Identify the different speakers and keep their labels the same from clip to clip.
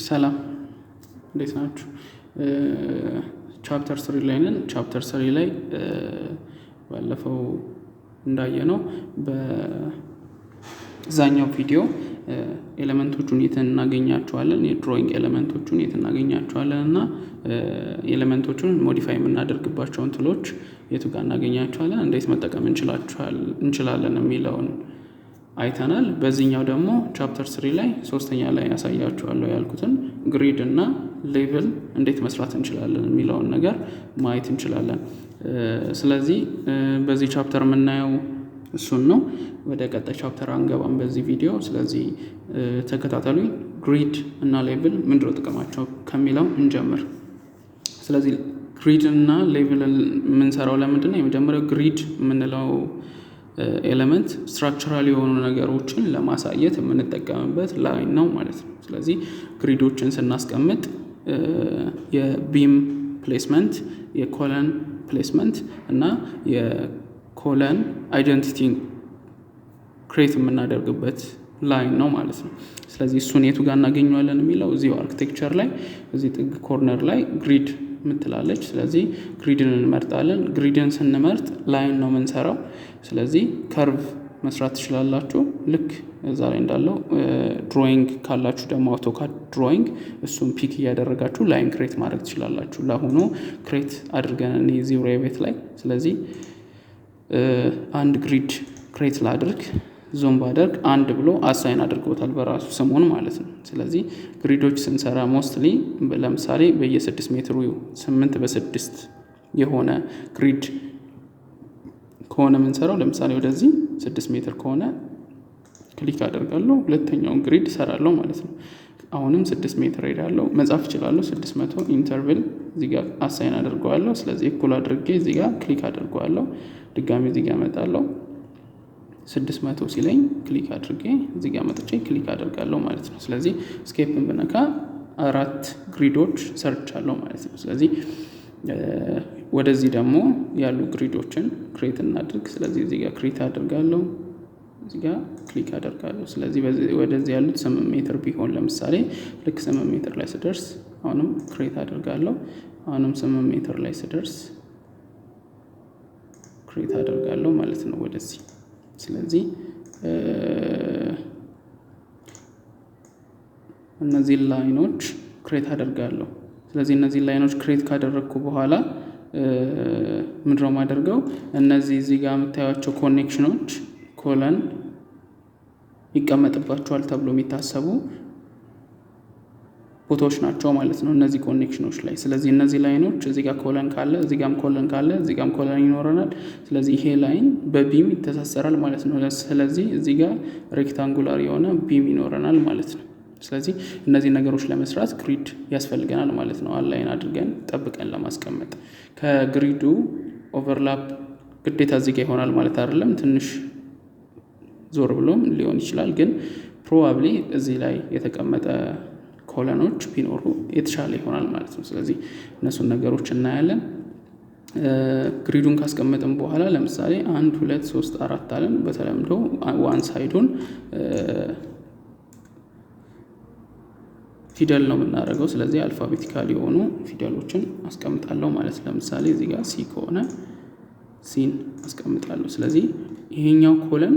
Speaker 1: ሰላም እንዴት ናችሁ? ቻፕተር 3 ላይ ነን። ቻፕተር 3 ላይ ባለፈው እንዳየነው በዛኛው ቪዲዮ ኤሌመንቶቹን የት እናገኛቸዋለን፣ የድሮይንግ ኤሌመንቶቹን የት እናገኛቸዋለን እና ኤሌመንቶቹን ሞዲፋይ የምናደርግባቸውን ቱሎች የቱ ጋር እናገኛቸዋለን፣ እንዴት መጠቀም እንችላለን የሚለውን አይተናል። በዚህኛው ደግሞ ቻፕተር 3 ላይ ሶስተኛ ላይ ያሳያችኋለሁ ያልኩትን ግሪድ እና ሌቭል እንዴት መስራት እንችላለን የሚለውን ነገር ማየት እንችላለን። ስለዚህ በዚህ ቻፕተር የምናየው እሱን ነው። ወደ ቀጣይ ቻፕተር አንገባም በዚህ ቪዲዮ። ስለዚህ ተከታተሉኝ። ግሪድ እና ሌቭል ምንድነው ጥቅማቸው ከሚለው እንጀምር። ስለዚህ ግሪድ እና ሌቭል የምንሰራው ለምንድን ነው? የመጀመሪያው ግሪድ የምንለው ኤሌመንት ስትራክቸራል የሆኑ ነገሮችን ለማሳየት የምንጠቀምበት ላይን ነው ማለት ነው። ስለዚህ ግሪዶችን ስናስቀምጥ የቢም ፕሌስመንት፣ የኮለን ፕሌስመንት እና የኮለን አይደንቲቲ ክሬት የምናደርግበት ላይን ነው ማለት ነው። ስለዚህ እሱን የቱ ጋር እናገኘዋለን የሚለው እዚሁ አርኪቴክቸር ላይ እዚህ ጥግ ኮርነር ላይ ግሪድ ምትላለች። ስለዚህ ግሪድን እንመርጣለን። ግሪድን ስንመርጥ ላይን ነው የምንሰራው። ስለዚህ ከርቭ መስራት ትችላላችሁ። ልክ እዛ ላይ እንዳለው ድሮይንግ ካላችሁ ደግሞ አውቶካድ ድሮይንግ እሱን ፒክ እያደረጋችሁ ላይን ክሬት ማድረግ ትችላላችሁ። ለአሁኑ ክሬት አድርገን እኔ እዚሁ ሬቤት ላይ ስለዚህ አንድ ግሪድ ክሬት ላድርግ፣ ዞም ባደርግ አንድ ብሎ አሳይን አድርጎታል በራሱ ስሙን ማለት ነው። ስለዚህ ግሪዶች ስንሰራ ሞስትሊ ለምሳሌ በየ6 ሜትሩ 8 በ6 የሆነ ግሪድ ከሆነ የምንሰራው ለምሳሌ ወደዚህ 6 ሜትር ከሆነ ክሊክ አደርጋለሁ፣ ሁለተኛውን ግሪድ እሰራለሁ ማለት ነው። አሁንም 6 ሜትር ሄዳለሁ፣ መጻፍ እችላለሁ። 600 ኢንተርቭል እዚህ ጋር አሳይን አድርገዋለሁ። ስለዚህ እኩል አድርጌ እዚህ ጋር ክሊክ አድርገዋለሁ። ድጋሚ እዚህ ጋር እመጣለሁ። 600 ሲለኝ ክሊክ አድርጌ እዚህ ጋር መጥቼ ክሊክ አደርጋለሁ ማለት ነው። ስለዚህ ስኬፕን ብነካ 4 ግሪዶች ሰርቻለሁ ማለት ነው። ስለዚህ ወደዚህ ደግሞ ያሉ ግሪዶችን ክሬት እናድርግ። ስለዚህ እዚህ ጋር ክሬት አደርጋለሁ፣ እዚህ ጋር ክሊክ አደርጋለሁ። ስለዚህ ወደዚህ ያሉት 8 ሜትር ቢሆን ለምሳሌ ልክ 8 ሜትር ላይ ስደርስ አሁንም ክሬት አደርጋለሁ። አሁንም 8 ሜትር ላይ ስደርስ ክሬት አደርጋለሁ ማለት ነው ወደዚህ። ስለዚህ እነዚህ ላይኖች ክሬት አደርጋለሁ። ስለዚህ እነዚህ ላይኖች ክሬት ካደረግኩ በኋላ ምንድነው ማደርገው? እነዚህ እዚህ ጋር የምታዩቸው ኮኔክሽኖች ኮለን ይቀመጥባቸዋል ተብሎ የሚታሰቡ ቦታዎች ናቸው ማለት ነው እነዚህ ኮኔክሽኖች ላይ። ስለዚህ እነዚህ ላይኖች እዚህ ጋር ኮለን ካለ እዚህ ጋርም ኮለን ካለ እዚህ ጋርም ኮለን ይኖረናል። ስለዚህ ይሄ ላይን በቢም ይተሳሰራል ማለት ነው። ስለዚህ እዚህ ጋር ሬክታንጉላር የሆነ ቢም ይኖረናል ማለት ነው። ስለዚህ እነዚህ ነገሮች ለመስራት ግሪድ ያስፈልገናል ማለት ነው። አላይን አድርገን ጠብቀን ለማስቀመጥ ከግሪዱ ኦቨርላፕ ግዴታ እዚህ ጋር ይሆናል ማለት አይደለም። ትንሽ ዞር ብሎም ሊሆን ይችላል። ግን ፕሮባብሊ እዚህ ላይ የተቀመጠ ኮለኖች ቢኖሩ የተሻለ ይሆናል ማለት ነው። ስለዚህ እነሱን ነገሮች እናያለን። ግሪዱን ካስቀመጥን በኋላ ለምሳሌ 1 2 3 4 አለን። በተለምዶ ዋን ሳይዱን ፊደል ነው የምናደርገው። ስለዚህ አልፋቤቲካል የሆኑ ፊደሎችን አስቀምጣለሁ ማለት ነው። ለምሳሌ እዚህ ጋር ሲ ከሆነ ሲን አስቀምጣለሁ። ስለዚህ ይሄኛው ኮለን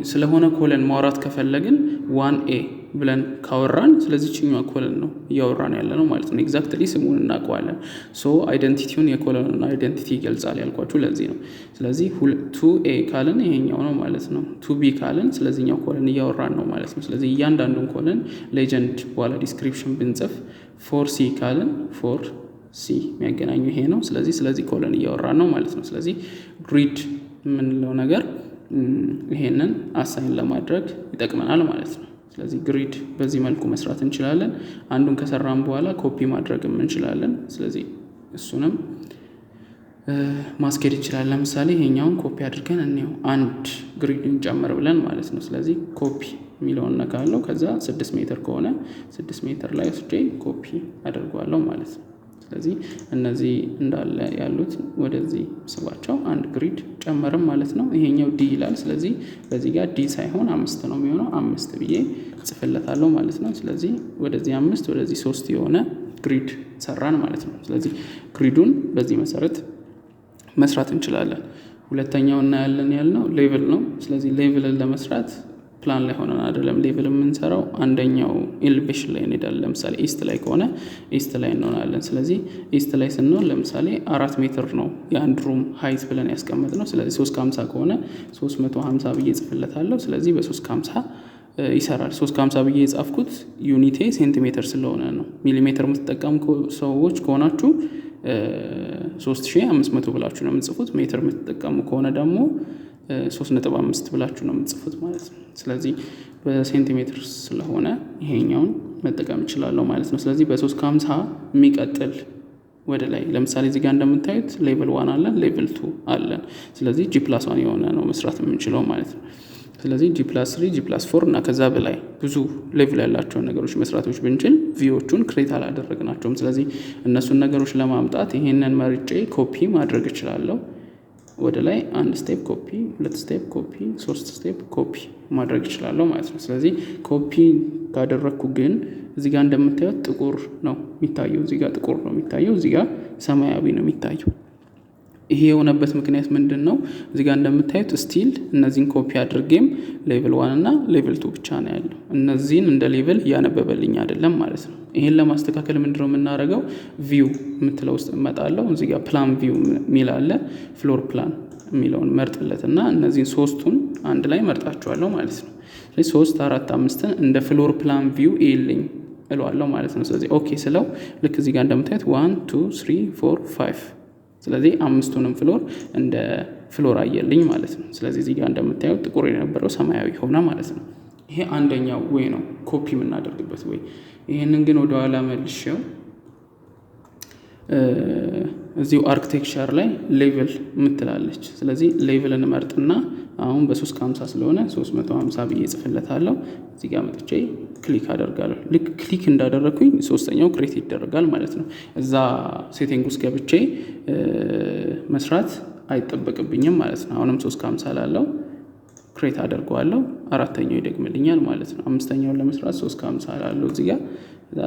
Speaker 1: ስለሆነ ኮለን ማውራት ከፈለግን 1A ብለን ካወራን ስለዚህ ችኛዋ ኮለን ነው እያወራን ያለ ነው ማለት ነው። ኤግዛክትሊ ስሙን እናውቀዋለን። ሶ አይደንቲቲውን የኮለኑን አይደንቲቲ ይገልጻል ያልኳችሁ ለዚህ ነው። ስለዚህ 2A ካለን ይሄኛው ነው ማለት ነው። 2B ካለን ስለዚህኛው ኮለን እያወራን ነው ማለት ነው። ስለዚህ እያንዳንዱን ኮለን ሌጀንድ በኋላ ዲስክሪፕሽን ብንጽፍ 4C ካለን 4C የሚያገናኙ ይሄ ነው። ስለዚህ ኮለን እያወራን ነው ማለት ነው። ስለዚህ ግሪድ የምንለው ነገር ይሄንን አሳይን ለማድረግ ይጠቅመናል ማለት ነው። ስለዚህ ግሪድ በዚህ መልኩ መስራት እንችላለን። አንዱን ከሰራን በኋላ ኮፒ ማድረግም እንችላለን። ስለዚህ እሱንም ማስኬድ እንችላለን። ለምሳሌ ይሄኛውን ኮፒ አድርገን እንየው። አንድ ግሪድ እንጨምር ብለን ማለት ነው። ስለዚህ ኮፒ የሚለውን ነካለው። ከዛ 6 ሜትር ከሆነ 6 ሜትር ላይ ወስጄ ኮፒ አድርጓለሁ ማለት ነው። ስለዚህ እነዚህ እንዳለ ያሉት ወደዚህ ስባቸው አንድ ግሪድ ጨመርም ማለት ነው። ይሄኛው ዲ ይላል። ስለዚህ በዚህ ጋር ዲ ሳይሆን 5 ነው የሚሆነው። 5 ብዬ ጽፍለታለሁ ማለት ነው። ስለዚህ ወደዚህ 5 ወደዚህ 3 የሆነ ግሪድ ሰራን ማለት ነው። ስለዚህ ግሪዱን በዚህ መሰረት መስራት እንችላለን። ሁለተኛው እናያለን ያልነው ሌቭል ነው። ስለዚህ ሌቭልን ለመስራት ፕላን ላይ ሆነን አይደለም ሌቭል የምንሰራው፣ አንደኛው ኤሌቬሽን ላይ እንሄዳለን። ለምሳሌ ኢስት ላይ ከሆነ ኢስት ላይ እንሆናለን። ስለዚህ ኢስት ላይ ስንሆን ለምሳሌ 4 ሜትር ነው የአንድ ሩም ሀይት ብለን ያስቀመጥ ነው። ስለዚህ 350 ከሆነ 350 ብዬ ጽፍለታለሁ። ስለዚህ በ350 ይሰራል። 350 ብዬ የጻፍኩት ዩኒቴ ሴንቲሜትር ስለሆነ ነው። ሚሊሜትር የምትጠቀሙ ሰዎች ከሆናችሁ 3500 ብላችሁ ነው የምትጽፉት። ሜትር የምትጠቀሙ ከሆነ ደግሞ 3.5 ብላችሁ ነው የምትጽፉት ማለት ነው። ስለዚህ በሴንቲሜትር ስለሆነ ይሄኛውን መጠቀም እችላለሁ ማለት ነው። ስለዚህ በ350 የሚቀጥል ወደ ላይ ለምሳሌ እዚህ ጋር እንደምታዩት ሌቭል 1 አለን፣ ሌቭል 2 አለን። ስለዚህ G+1 የሆነ ነው መስራት የምንችለው ማለት ነው። ስለዚህ G+3 G+4 እና ከዛ በላይ ብዙ ሌቭል ያላቸውን ነገሮች መስራቶች ብንችል ቪዎቹን ክሬት አላደረግናቸውም። ስለዚህ እነሱን ነገሮች ለማምጣት ይሄንን መርጬ ኮፒ ማድረግ እችላለሁ። ወደ ላይ 1 ስቴፕ ኮፒ፣ 2 ስቴፕ ኮፒ፣ 3 ስቴፕ ኮፒ ማድረግ እችላለሁ ማለት ነው። ስለዚህ ኮፒ ካደረግኩ ግን እዚህ ጋር እንደምታዩት ጥቁር ነው የሚታየው፣ እዚህ ጋር ጥቁር ነው የሚታየው፣ እዚህ ጋር ሰማያዊ ነው የሚታየው። ይሄ የሆነበት ምክንያት ምንድን ነው? እዚህ ጋር እንደምታዩት ስቲል እነዚህን ኮፒ አድርጌም ሌቭል 1 እና ሌቭል 2 ብቻ ነው ያለው። እነዚህን እንደ ሌቭል እያነበበልኝ አይደለም ማለት ነው። ይሄን ለማስተካከል ምንድነው የምናደርገው? ቪው የምትለው ውስጥ እመጣለሁ። እዚህ ጋር ፕላን ቪው የሚል አለ። ፍሎር ፕላን የሚለውን መርጥለት እና እነዚህን 3ቱን አንድ ላይ መርጣቸዋለሁ ማለት ነው። ስለዚህ 3 4 5ን እንደ ፍሎር ፕላን ቪው ይልኝ እለዋለሁ ማለት ነው። ስለዚህ ኦኬ ስለው ልክ እዚህ ጋር እንደምታዩት 1 2 3 4 5 ስለዚህ 5ቱንም ፍሎር እንደ ፍሎር አየልኝ ማለት ነው። ስለዚህ እዚህ ጋር እንደምታዩት ጥቁር የነበረው ሰማያዊ ሆነ ማለት ነው። ይሄ አንደኛው ወይ ነው ኮፒ የምናደርግበት ወይ። ይሄንን ግን ወደ ኋላ መልሼው እዚሁ አርኪቴክቸር ላይ ሌቭል የምትላለች። ስለዚህ ሌቭል እንመርጥና አሁን በ350 ስለሆነ 350 ብዬ ጽፍለታለሁ። እዚህ ጋር መጥቼ ክሊክ አደርጋለሁ። ልክ ክሊክ እንዳደረኩኝ ሶስተኛው ክሬት ይደረጋል ማለት ነው። እዛ ሴቲንግ ውስጥ ገብቼ መስራት አይጠበቅብኝም ማለት ነው። አሁንም 350 ላለው ክሬት አደርገዋለሁ። አራተኛው ይደግምልኛል ማለት ነው። አምስተኛውን ለመስራት 350 ላለው እዚህ ጋር እዛ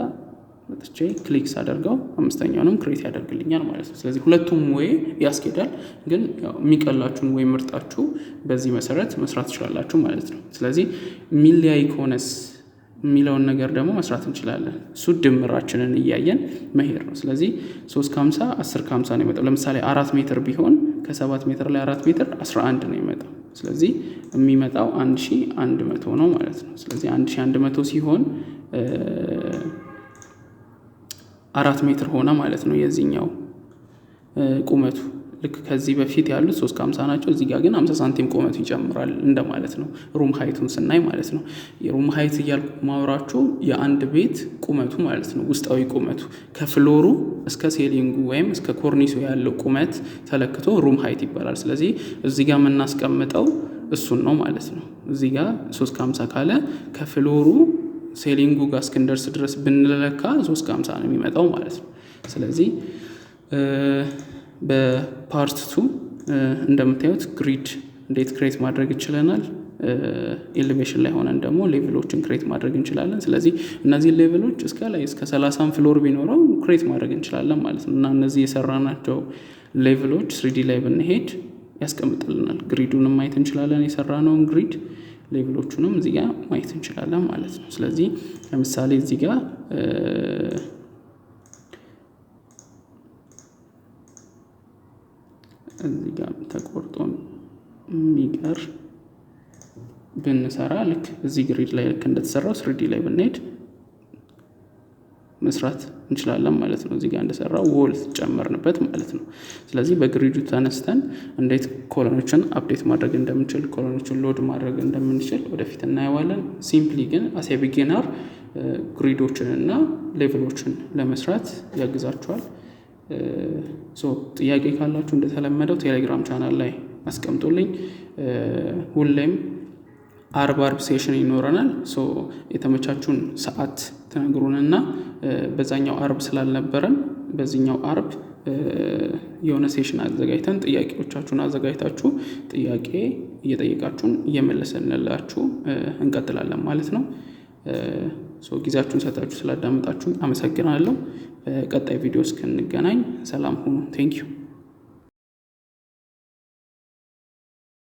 Speaker 1: መጥቼ ክሊክ ሳደርገው አምስተኛውንም ክሬት ያደርግልኛል ማለት ነው። ስለዚህ ሁለቱም ወይ ያስኬዳል፣ ግን የሚቀላችሁን ወይ ምርጣችሁ በዚህ መሰረት መስራት ትችላላችሁ ማለት ነው። ስለዚህ ሚሊያይ ከሆነስ የሚለውን ነገር ደግሞ መስራት እንችላለን። እሱ ድምራችንን እያየን መሄድ ነው። ስለዚህ 350 10 50 ነው የሚመጣው። ለምሳሌ 4 ሜትር ቢሆን ከ7 ሜትር ላይ 4 ሜትር 11 ነው የሚመጣው። ስለዚህ የሚመጣው 1100 ነው ማለት ነው። ስለዚህ 1100 ሲሆን 4 ሜትር ሆነ ማለት ነው የዚህኛው ቁመቱ። ልክ ከዚህ በፊት ያሉት 350 ናቸው። እዚህ ጋር ግን 50 ሳንቲም ቁመቱ ይጨምራል እንደማለት ነው። ሩም ሃይቱን ስናይ ማለት ነው። የሩም ሃይት እያልኩ ማውራችሁ የአንድ ቤት ቁመቱ ማለት ነው። ውስጣዊ ቁመቱ ከፍሎሩ እስከ ሴሊንጉ ወይም እስከ ኮርኒሱ ያለው ቁመት ተለክቶ ሩም ሃይት ይባላል። ስለዚህ እዚህ ጋር የምናስቀምጠው እሱን ነው ማለት ነው። እዚህ ጋር 350 ካለ ከፍሎሩ ሴሊንጉ ጋር እስክንደርስ ድረስ ብንለካ 350 ነው የሚመጣው ማለት ነው። ስለዚህ በፓርት 2 እንደምታዩት ግሪድ እንዴት ክሬት ማድረግ ይችላል። ኤሌቬሽን ላይ ሆነን ደግሞ ሌቭሎችን ክሬት ማድረግ እንችላለን። ስለዚህ እነዚህ ሌቭሎች እስከ ላይ እስከ 30 ፍሎር ቢኖረው ክሬት ማድረግ እንችላለን ማለት ነው። እና እነዚህ የሰራናቸው ሌቭሎች 3D ላይ ብንሄድ ያስቀምጥልናል። ግሪዱንም ማየት እንችላለን፣ የሰራነውን ግሪድ ሌቭሎቹንም እዚህ ጋር ማየት እንችላለን ማለት ነው። ስለዚህ ለምሳሌ እዚህ ጋር ተቆርጦ የሚቀር ብንሰራ ልክ እዚህ ግሪድ ላይ ልክ እንደተሰራው 3D ላይ ብንሄድ መስራት እንችላለን ማለት ነው። እዚህ ጋር እንደሰራው ዎል ጨመርንበት ማለት ነው። ስለዚህ በግሪዱ ተነስተን እንዴት ኮሎኖችን አፕዴት ማድረግ እንደምንችል፣ ኮሎኖችን ሎድ ማድረግ እንደምንችል ወደፊት እናየዋለን። ሲምፕሊ ግን አስ ኤ ቢጊነር ግሪዶችን እና ሌቭሎችን ለመስራት ያግዛችኋል። ጥያቄ ካላችሁ እንደተለመደው ቴሌግራም ቻናል ላይ አስቀምጡልኝ። ሁሌም አርብ ሴሽን ይኖረናል። የተመቻቹን ሰዓት ትነግሩንና በዛኛው አርብ ስላልነበረን በዚህኛው አርብ የሆነ ሴሽን አዘጋጅተን ጥያቄዎቻችሁን አዘጋጅታችሁ ጥያቄ እየጠየቃችሁን እየመለሰንላችሁ እንቀጥላለን ማለት ነው። ጊዜያችሁን ሰጣችሁ ስላዳመጣችሁን አመሰግናለሁ። በቀጣይ ቪዲዮ እስክንገናኝ ሰላም ሁኑ። ቴንኪዩ